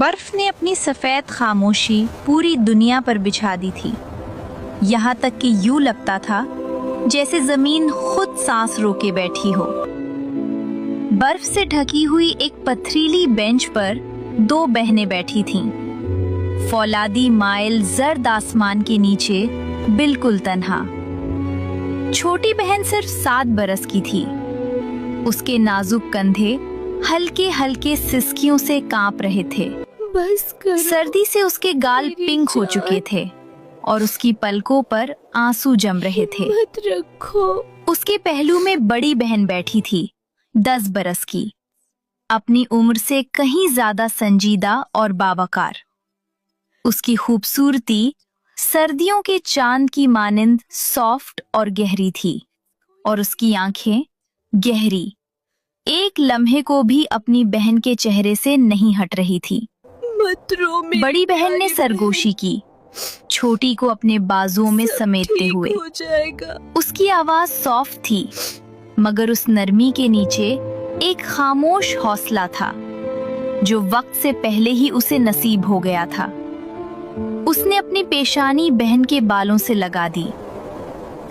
बर्फ ने अपनी सफेद खामोशी पूरी दुनिया पर बिछा दी थी, यहाँ तक कि यूं लगता था जैसे जमीन खुद सांस रोके बैठी हो। बर्फ से ढकी हुई एक पथरीली बेंच पर दो बहनें बैठी थीं, फौलादी माइल जर्द आसमान के नीचे बिल्कुल तन्हा। छोटी बहन सिर्फ 7 बरस की थी। उसके नाजुक कंधे हल्के हल्के सिसकियों से कांप रहे थे। बस करो। सर्दी से उसके गाल पिंक हो चुके थे और उसकी पलकों पर आंसू जम रहे थे। मत रखो। उसके पहलू में बड़ी बहन बैठी थी, 10 बरस की, अपनी उम्र से कहीं ज्यादा संजीदा और बावकार। उसकी खूबसूरती सर्दियों के चांद की मानिंद सॉफ्ट और गहरी थी और उसकी आंखें गहरी, एक लम्हे को भी अपनी बहन के चेहरे से नहीं हट रही थी। मत रो मेरी बड़ी बहन ने सरगोशी की, छोटी को अपने बाजुओं में समेटते हुए। हो जाएगा। उसकी आवाज सॉफ्ट थी, मगर उस नरमी के नीचे एक खामोश हौसला था जो वक्त से पहले ही उसे नसीब हो गया था। उसने अपनी पेशानी बहन के बालों से लगा दी,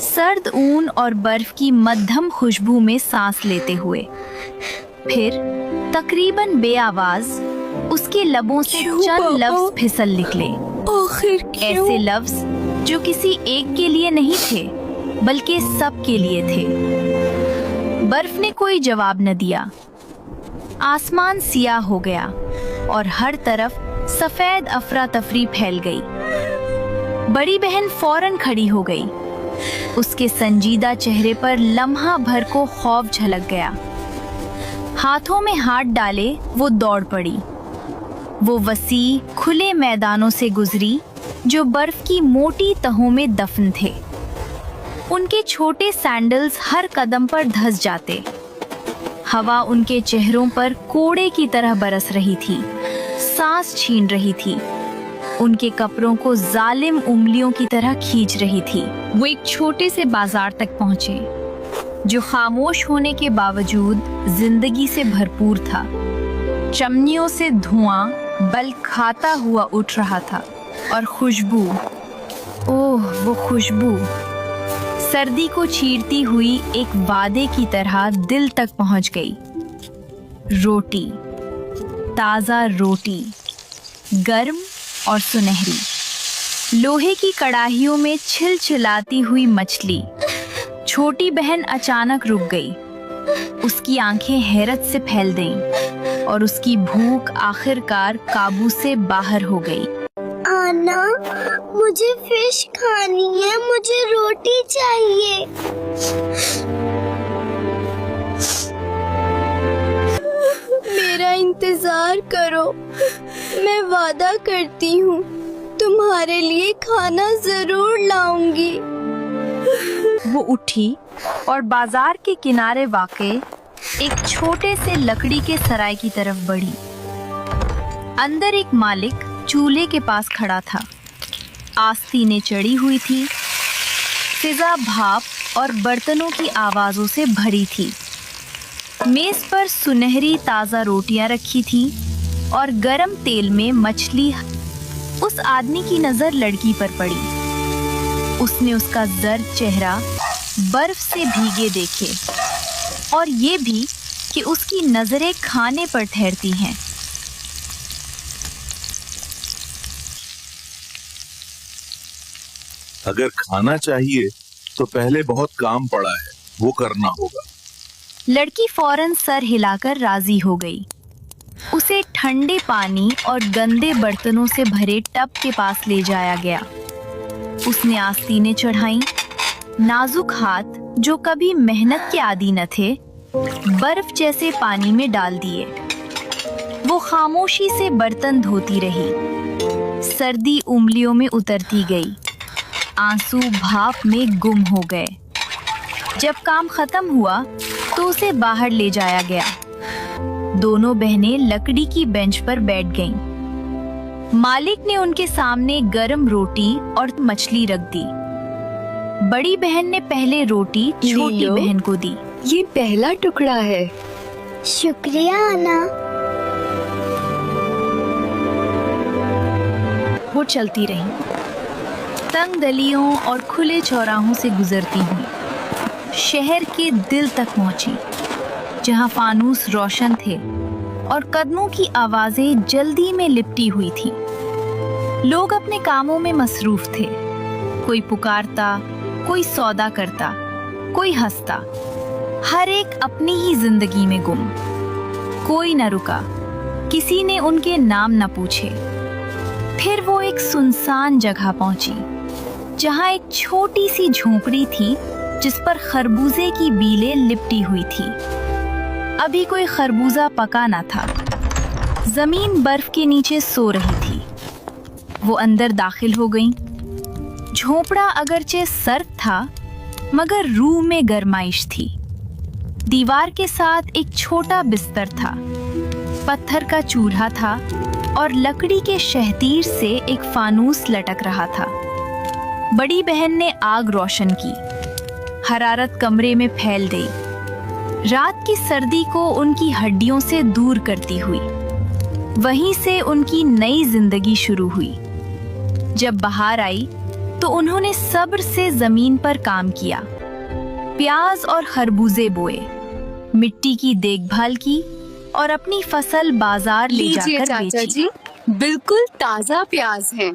सर्द ऊन और बर्फ की मध्यम खुशबू में सांस लेते हुए। फिर तकरीबन बेआवाज उसके लबों से चंद लफ्ज फिसल निकले। आखिर क्यों? ऐसे लफ्ज जो किसी एक के लिए नहीं थे, बल्कि सब के लिए थे। बर्फ ने कोई जवाब न दिया। आसमान सियाह हो गया और हर तरफ सफेद अफरा तफरी फैल गई। बड़ी बहन फौरन खड़ी हो गई। उसके संजीदा चेहरे पर लम्हा भर को खौफ झलक गया। हाथों में हाथ डाले वो दौड़ पड़ी। वो वसी खुले मैदानों से गुजरी जो बर्फ की मोटी तहों में दफन थे। उनके छोटे सैंडल्स हर कदम पर धंस जाते। हवा उनके चेहरों पर कोड़े की तरह बरस रही थी, सांस छीन रही थी, उनके कपड़ों को जालिम उंगलियों की तरह खींच रही थी। वो एक छोटे से बाजार तक पहुंचे जो खामोश होने के बावजूद जिंदगी से भरपूर था। चमनियों से धुआं बल खाता हुआ उठ रहा था और खुशबू, ओह वो खुशबू, सर्दी को चीरती हुई एक वादे की तरह दिल तक पहुंच गई। रोटी, ताज़ा रोटी, गर्म और सुनहरी, लोहे की कड़ाहियों में छिलछिलाती हुई मछली। छोटी बहन अचानक रुक गई। उसकी आंखें हैरत से फैल गईं और उसकी भूख आखिरकार काबू से बाहर हो गई। आना, मुझे फिश खानी है, मुझे रोटी चाहिए। मेरा इंतजार करो, मैं वादा करती हूँ तुम्हारे लिए खाना जरूर लाऊंगी। वो उठी और बाजार के किनारे वाक़े एक छोटे से लकड़ी के सराय की तरफ बढ़ी। अंदर एक मालिक चूल्हे के पास खड़ा था। आस्तीनें चढ़ी हुई थी, फिजा भाप और बर्तनों की आवाजों से भरी थी। मेज पर सुनहरी ताज़ा रोटियां रखी थी और गरम तेल में मछली। उस आदमी की नजर लड़की पर पड़ी। उसने उसका जर्द चेहरा बर्फ से भीगे देखे और ये भी कि उसकी नजरें खाने पर ठहरती हैं। अगर खाना चाहिए तो पहले बहुत काम पड़ा है, वो करना होगा। लड़की फौरन सर हिलाकर राजी हो गई। उसे ठंडे पानी और गंदे बर्तनों से भरे टब के पास ले जाया गया। उसने आस्तीनें चढ़ाईं। नाजुक हाथ जो कभी मेहनत के आदी न थे, बर्फ जैसे पानी में डाल दिए। वो खामोशी से बर्तन धोती रही। सर्दी उंगलियों में उतरती गई। आंसू भाप में गुम हो गए। जब काम खत्म हुआ तो उसे बाहर ले जाया गया। दोनों बहनें लकड़ी की बेंच पर बैठ गईं। मालिक ने उनके सामने गरम रोटी और मछली रख दी। बड़ी बहन ने पहले रोटी छोटी बहन को दी। ये पहला टुकड़ा है। शुक्रिया आना। وہ چلتی رہیں، تنگ گلیوں اور کھلے چوراہوں سے گزرتی ہوئی شہر کے دل تک پہنچی، جہاں فانوس روشن تھے اور قدموں کی آوازیں جلدی میں لپٹی ہوئی تھیں۔ لوگ اپنے کاموں میں مصروف تھے، کوئی پکارتا، کوئی سودا کرتا، کوئی ہنستا، ہر ایک اپنی ہی زندگی میں گم۔ کوئی نہ رکا، کسی نے ان کے نام نہ پوچھے۔ پھر وہ ایک سنسان جگہ پہنچی، جہاں ایک چھوٹی سی جھونپڑی تھی جس پر خربوزے کی بیلیں لپٹی ہوئی تھی۔ ابھی کوئی خربوزہ پکا نہ تھا، زمین برف کے نیچے سو رہی تھی۔ وہ اندر داخل ہو گئیں۔ جھونپڑا اگرچہ سرد تھا مگر روح میں گرمائش تھی۔ دیوار کے ساتھ ایک چھوٹا بستر تھا، پتھر کا چولہا تھا اور لکڑی کے شہتیر سے ایک فانوس لٹک رہا تھا۔ بڑی بہن نے آگ روشن کی، حرارت کمرے میں پھیل گئی، رات کی سردی کو ان کی ہڈیوں سے دور کرتی ہوئی۔ وہیں سے ان کی نئی زندگی شروع ہوئی۔ جب بہار آئی تو انہوں نے صبر سے زمین پر کام کیا، پیاز اور خربوزے بوئے، مٹی کی دیکھ بھال کی اور اپنی فصل بازار لے جا لیجیے کر چاچا بیچی۔ جی، بالکل تازہ پیاز ہیں،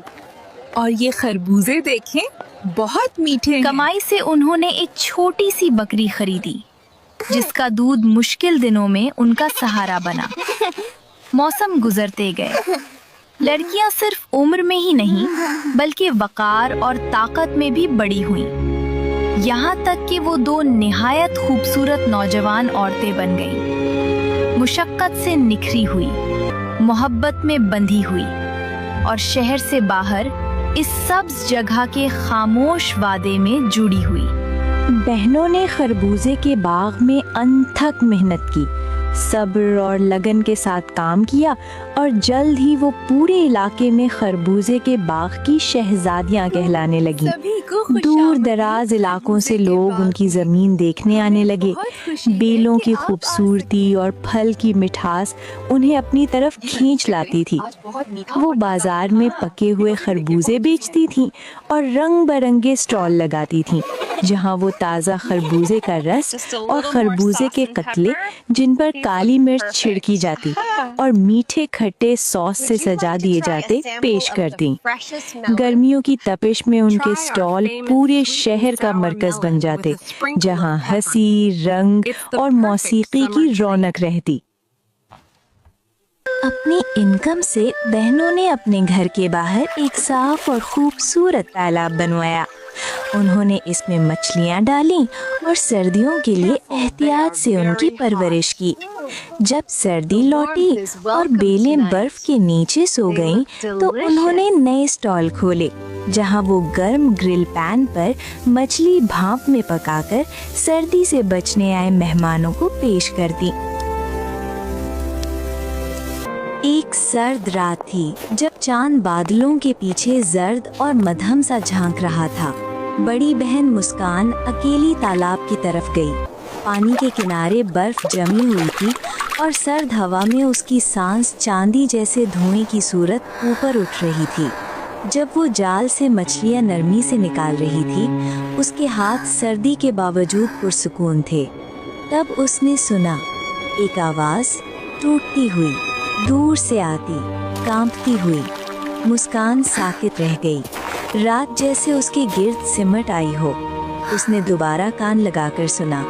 اور یہ خربوزے دیکھیں، بہت میٹھے ہیں۔ کمائی سے انہوں نے ایک چھوٹی سی بکری خریدی، جس کا دودھ مشکل دنوں میں ان کا سہارا بنا۔ موسم گزرتے گئے، لڑکیاں صرف عمر میں ہی نہیں بلکہ وقار اور طاقت میں بھی بڑی ہوئیں، یہاں تک کہ وہ دو نہایت خوبصورت نوجوان عورتیں بن گئیں، مشقت سے نکھری ہوئی، محبت میں بندھی ہوئی، اور شہر سے باہر اس سبز جگہ کے خاموش وادے میں جڑی ہوئی۔ بہنوں نے خربوزے کے باغ میں انتھک محنت کی، صبر اور لگن کے ساتھ کام کیا، اور جلد ہی وہ پورے علاقے میں خربوزے کے باغ کی شہزادیاں کہلانے لگیں۔ دور دراز علاقوں سے لوگ ان کی زمین دیکھنے آنے لگے۔ بیلوں کی خوبصورتی اور پھل کی مٹھاس انہیں اپنی طرف کھینچ لاتی تھی۔ وہ بازار میں پکے ہوئے خربوزے بیچتی تھیں اور رنگ برنگے سٹال لگاتی تھیں، جہاں وہ تازہ خربوزے کا رس اور خربوزے کے قطلے جن پر کالی مرچ چھڑکی جاتی اور میٹھے کھٹے سوس سے سجا دیے جاتے پیش کرتی۔ گرمیوں کی تپش میں ان کے سٹال پورے شہر کا مرکز بن جاتے، جہاں ہنسی، رنگ اور موسیقی کی رونق رہتی۔ اپنی انکم سے بہنوں نے اپنے گھر کے باہر ایک صاف اور خوبصورت تالاب بنوایا۔ انہوں نے اس میں مچھلیاں ڈالیں اور سردیوں کے لیے احتیاط سے ان کی پرورش کی۔ جب سردی لوٹی اور بیلیں برف کے نیچے سو گئیں تو انہوں نے نئے سٹال کھولے، جہاں وہ گرم گرل پین پر مچھلی بھاپ میں پکا کر سردی سے بچنے آئے مہمانوں کو پیش کرتی۔ ایک سرد رات تھی جب چاند بادلوں کے پیچھے زرد اور مدھم سا جھانک رہا تھا۔ بڑی بہن مسکان اکیلی تالاب کی طرف گئی۔ پانی کے کنارے برف جمی ہوئی تھی اور سرد ہوا میں اس کی سانس چاندی جیسے دھوئیں کی صورت اوپر اٹھ رہی تھی۔ جب وہ جال سے مچھلیاں نرمی سے نکال رہی تھی، اس کے ہاتھ سردی کے باوجود پرسکون تھے۔ تب اس نے سنا ایک آواز ٹوٹتی ہوئی، دور سے آتی، کانپتی ہوئی۔ مسکان ساکت رہ گئی، رات جیسے اس کے گرد سمٹ آئی ہو۔ اس نے دوبارہ کان لگا کر سنا۔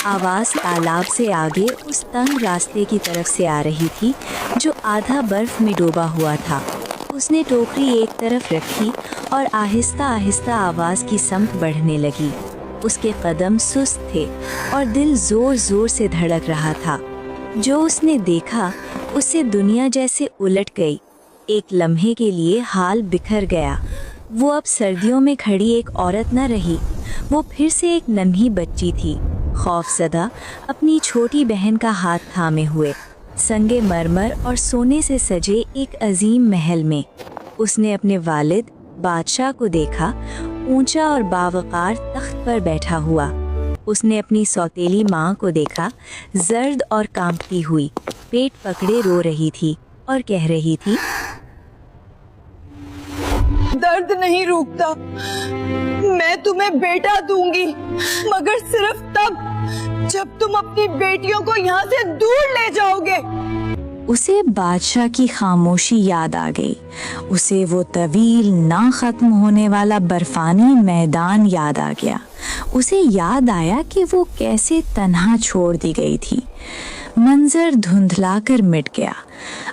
آواز تالاب سے آگے اس تنگ راستے کی طرف سے آ رہی تھی جو آدھا برف میں ڈوبا ہوا تھا۔ اس نے ٹوکری ایک طرف رکھی اور آہستہ آہستہ آواز کی سمت بڑھنے لگی۔ اس کے قدم سست تھے اور دل زور زور سے دھڑک رہا تھا۔ جو اس نے دیکھا اس سے دنیا جیسے الٹ گئی۔ ایک لمحے کے لیے حال بکھر گیا۔ وہ اب سردیوں میں کھڑی ایک عورت نہ رہی، وہ پھر سے ایک ننھی بچی تھی، خوف زدہ، اپنی چھوٹی بہن کا ہاتھ تھامے ہوئے، سنگ مرمر اور سونے سے سجے ایک عظیم محل میں۔ اس نے اپنے والد بادشاہ کو دیکھا، اونچا اور باوقار تخت پر بیٹھا ہوا۔ اس نے اپنی سوتیلی ماں کو دیکھا، زرد اور کانپتی ہوئی، پیٹ پکڑے رو رہی تھی اور کہہ رہی تھی، दर्द नहीं रुकता। मैं तुम्हें बेटा दूंगी, मगर सिर्फ तब जब तुम अपनी बेटियों को यहाँ से दूर ले जाओगे। उसे बादशाह की खामोशी याद आ गई। उसे वो तवील ना खत्म होने वाला बर्फानी मैदान याद आ गया। उसे याद आया कि वो कैसे तन्हा छोड़ दी गई थी। मंजर धुंधलाकर मिट गया।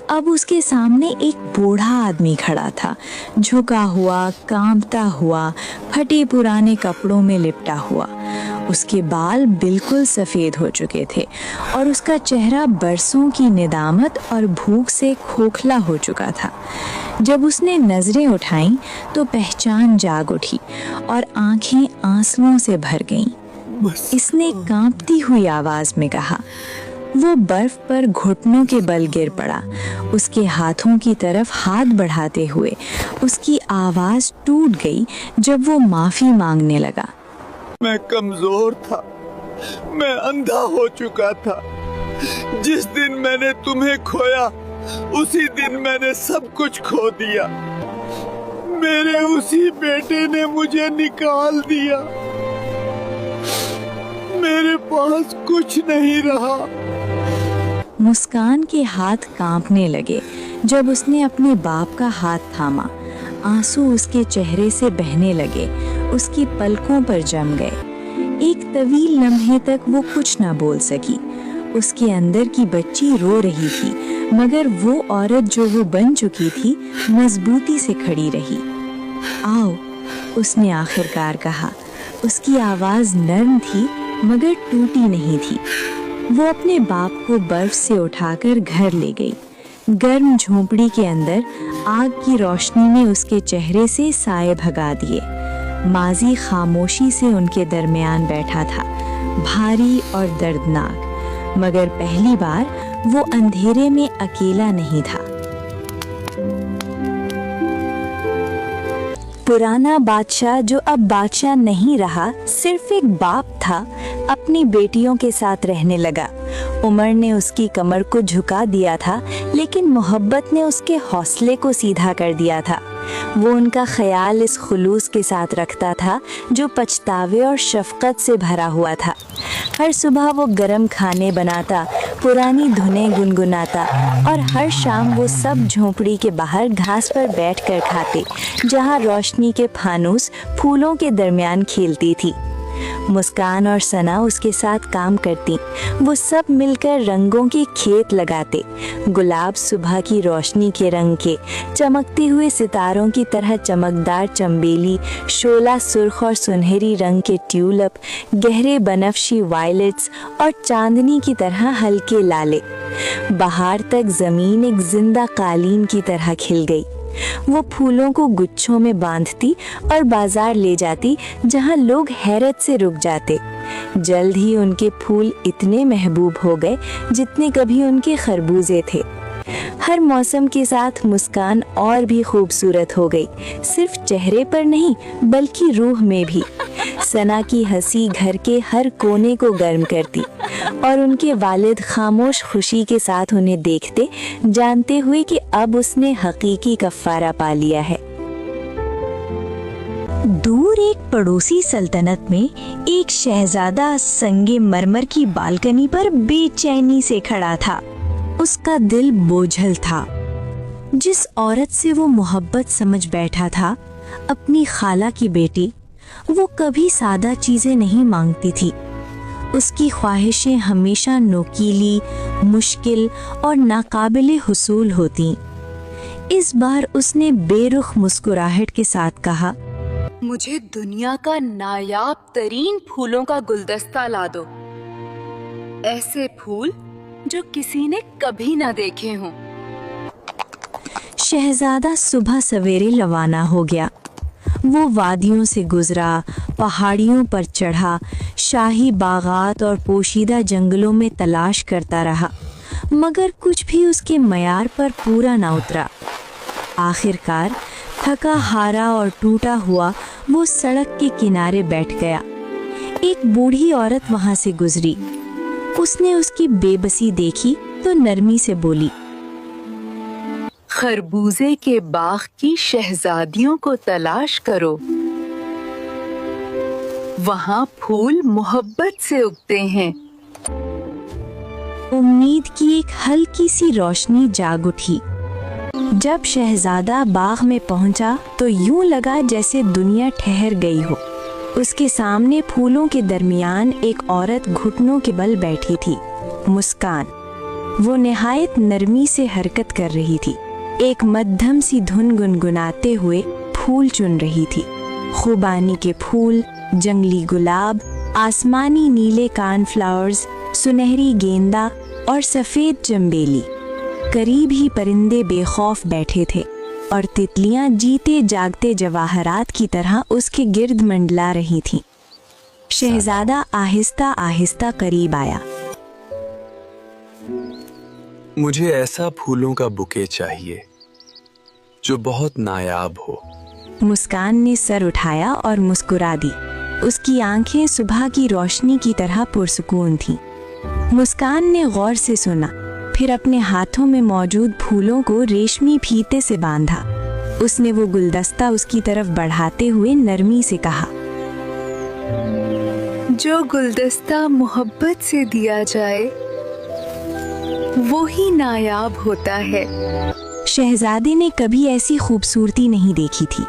अब उसके सामने एक बूढ़ा आदमी खड़ा था, झुका हुआ, कांपता हुआ, फटे पुराने कपड़ों में लिपटा हुआ। उसके बाल बिल्कुल सफ़ेद हो चुके थे और उसका चेहरा बरसों की निदामत और भूख से खोखला हो चुका था। जब उसने नजरें उठाईं तो पहचान जाग उठी और आंखें आंसुओं से भर गईं। इसने कांपती हुई आवाज में कहा। वो बर्फ पर घुटनों के बल गिर पड़ा। उसके हाथों की तरफ हाथ बढ़ाते हुए उसकी आवाज टूट गई जब वो माफी मांगने लगा। मैं कमजोर था, मैं अंधा हो चुका था। जिस दिन मैंने तुम्हें खोया उसी दिन मैंने सब कुछ खो दिया। मेरे उसी बेटे ने मुझे निकाल दिया। मेरे पास कुछ नहीं रहा। मुस्कान के हाथ कांपने लगे जब उसने अपने बाप का हाथ थामा। आंसू उसके चेहरे से बहने लगे, उसकी पलकों पर जम गए। एक तवील लम्हे तक वो कुछ न बोल सकी। उसके अंदर की बच्ची रो रही थी, मगर वो औरत जो वो बन चुकी थी मजबूती से खड़ी रही। आओ, उसने आखिरकार कहा। उसकी आवाज नरम थी मगर टूटी नहीं थी। वो अपने बाप को बर्फ से उठाकर घर ले गई। गर्म झोंपड़ी के अंदर आग की रोशनी ने उसके चेहरे से साए भगा दिए। माजी खामोशी से उनके दरमियान बैठा था, भारी और दर्दनाक, मगर पहली बार वो अंधेरे में अकेला नहीं था। पुराना बादशाह, जो अब बादशाह नहीं रहा, सिर्फ एक बाप था, अपनी बेटियों के साथ रहने लगा। उमर ने उसकी कमर को झुका दिया था, लेकिन मोहब्बत ने उसके हौसले को सीधा कर दिया था। वो उनका ख्याल इस खुलूस के साथ रखता था जो पछतावे और शफकत से भरा हुआ था। हर सुबह वो गरम खाने बनाता, पुरानी धुनें गुनगुनाता और हर शाम वो सब झोंपड़ी के बाहर घास पर बैठकर खाते, जहाँ रोशनी के फानूस फूलों के दरमियान खेलती थी। मुस्कान और सना उसके साथ काम करती। वो सब मिलकर रंगों के खेत लगाते। गुलाब सुबह की रोशनी के रंग के, चमकते हुए सितारों की तरह चमकदार चंबेली, शोला सुर्ख और सुनहरी रंग के ट्यूलिप, गहरे बनफशी वायलेट्स और चांदनी की तरह हल्के लाले। बाहर तक जमीन एक जिंदा कालीन की तरह खिल गई। वो फूलों को गुच्छों में बांधती और बाजार ले जाती, जहां लोग हैरत से रुक जाते। जल्द ही उनके फूल इतने महबूब हो गए जितने कभी उनके खरबूजे थे। हर मौसम के साथ मुस्कान और भी खूबसूरत हो गई, सिर्फ चेहरे पर नहीं बल्कि रूह में भी। सना की हंसी घर के हर कोने को गर्म करती और उनके वालिद खामोश खुशी के साथ उन्हें देखते, जानते हुए कि अब उसने हकीकी कफ़ारा पा लिया है। दूर एक पड़ोसी सल्तनत में एक शहजादा संगे मरमर की बालकनी पर बेचैनी से खड़ा था। उसका दिल बोझल था। जिस औरत से वो मोहब्बत समझ बैठा था, अपनी खाला की बेटी, वो कभी सादा चीजें नहीं मांगती थी। उसकी ख्वाहिशें हमेशा नोकीली, मुश्किल और नाकाबिले हुसूल होती। इस बार उसने बेरुख मुस्कुराहट के साथ कहा, मुझे दुनिया का नायाब तरीन फूलों का गुलदस्ता ला दो। ऐसे फूल जो किसी ने कभी ना देखे हों। शहजादा सुबह सवेरे रवाना हो गया। वो वादियों से गुजरा, पहाड़ियों पर चढ़ा, शाही बागात और पोशीदा जंगलों में तलाश करता रहा, मगर कुछ भी उसके मयार पर पूरा ना उतरा। आखिरकार थका हारा और टूटा हुआ वो सड़क के किनारे बैठ गया। एक बूढ़ी औरत वहां से गुजरी। उसने उसकी बेबसी देखी तो नरमी से बोली, खरबूजे के बाग की शहजादियों को तलाश करो। वहाँ फूल मोहब्बत से उगते हैं। उम्मीद की एक हल्की सी रोशनी जाग उठी। जब शहजादा बाग में पहुंचा तो यूं लगा जैसे दुनिया ठहर गई हो। उसके सामने फूलों के दरमियान एक औरत घुटनों के बल बैठी थी, मुस्कान। वो निहायत नरमी से हरकत कर रही थी, एक मध्यम सी धुन गुनगुनाते हुए फूल चुन रही थी। खुबानी के फूल, जंगली गुलाब, आसमानी नीले कानफ्लावर्स, सुनहरी गेंदा और सफेद चंबेली। करीब ही परिंदे बेखौफ बैठे थे और तितलियां जीते जागते जवाहरात की तरह उसके गिर्द मंडला रही थीं। शहजादा आहिस्ता आहिस्ता करीब आया। मुझे ऐसा फूलों का बुके चाहिए जो बहुत नायाब हो। मुस्कान ने सर उठाया और मुस्कुरा दी। उसकी आंखें सुबह की रोशनी की तरह पुरसुकून थीं। मुस्कान ने गौर से सुना, फिर अपने हाथों में मौजूद फूलों को रेशमी फीते से बांधा। उसने वो गुलदस्ता उसकी तरफ बढ़ाते हुए नरमी से कहा, जो गुलदस्ता मोहब्बत से दिया जाए वो ही नायाब होता है। शहजादे ने कभी ऐसी खूबसूरती नहीं देखी थी,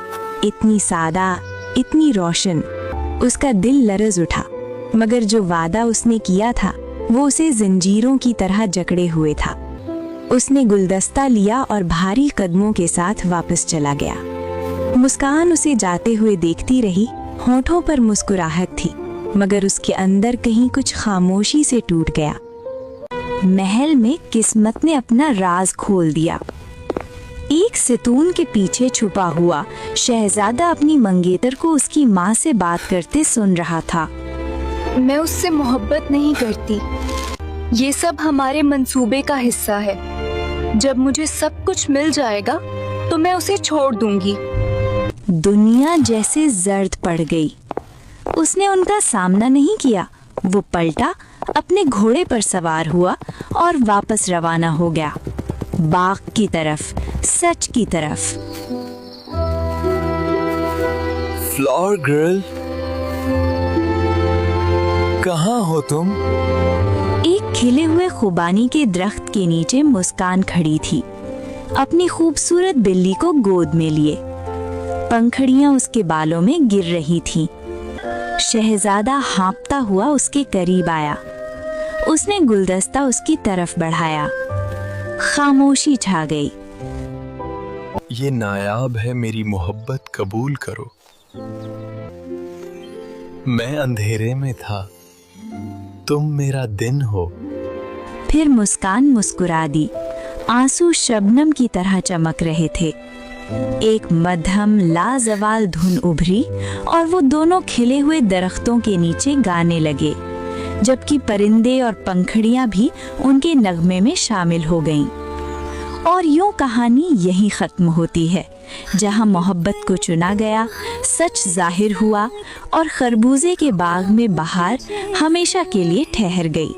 इतनी सादा, इतनी रोशन। उसका दिल लरज उठा, मगर जो वादा उसने किया था वो उसे जंजीरों की तरह जकड़े हुए था। उसने गुलदस्ता लिया और भारी कदमों के साथ वापस चला गया। मुस्कान उसे जाते हुए देखती रही। होठों पर मुस्कुराहट थी, मगर उसके अंदर कहीं कुछ खामोशी से टूट गया। महल में किस्मत ने अपना राज खोल दिया। एक सितून के पीछे छुपा हुआ शहजादा अपनी मंगेतर को उसकी माँ से बात करते सुन रहा था। मैं उससे मोहब्बत नहीं करती। ये सब हमारे मंसूबे का हिस्सा है। जब मुझे सब कुछ मिल जाएगा तो मैं उसे छोड़ दूंगी। दुनिया जैसे जर्द पड़ गई। उसने उनका सामना नहीं किया। वो पलटा, अपने घोड़े पर सवार हुआ और वापस रवाना हो गया, बाग की तरफ, सच की तरफ। फ्लावर गर्ल, कहाँ हो तुम? एक खिले हुए खुबानी के दरख्त के नीचे मुस्कान खड़ी थी, अपनी खूबसूरत बिल्ली को गोद में लिए। पंखड़ियां उसके बालों में गिर रही थीं। शहजादा हाँफता हुआ उसके करीब आया। उसने गुलदस्ता उसकी तरफ बढ़ाया। खामोशी छा गई। ये नायाब है, मेरी मोहब्बत कबूल करो। मैं अंधेरे में था, तुम मेरा दिन हो। फिर मुस्कान मुस्कुरा दी। आंसू शबनम की तरह चमक रहे थे। एक मध्यम लाजवाल धुन उभरी और वो दोनों खिले हुए दरख्तों के नीचे गाने लगे, जबकि परिंदे और पंखड़ियां भी उनके नगमे में शामिल हो गईं। और यूं कहानी यहीं खत्म होती है, जहां मोहब्बत को चुना गया, सच जाहिर हुआ और खरबूजे के बाग में बहार हमेशा के लिए ठहर गई।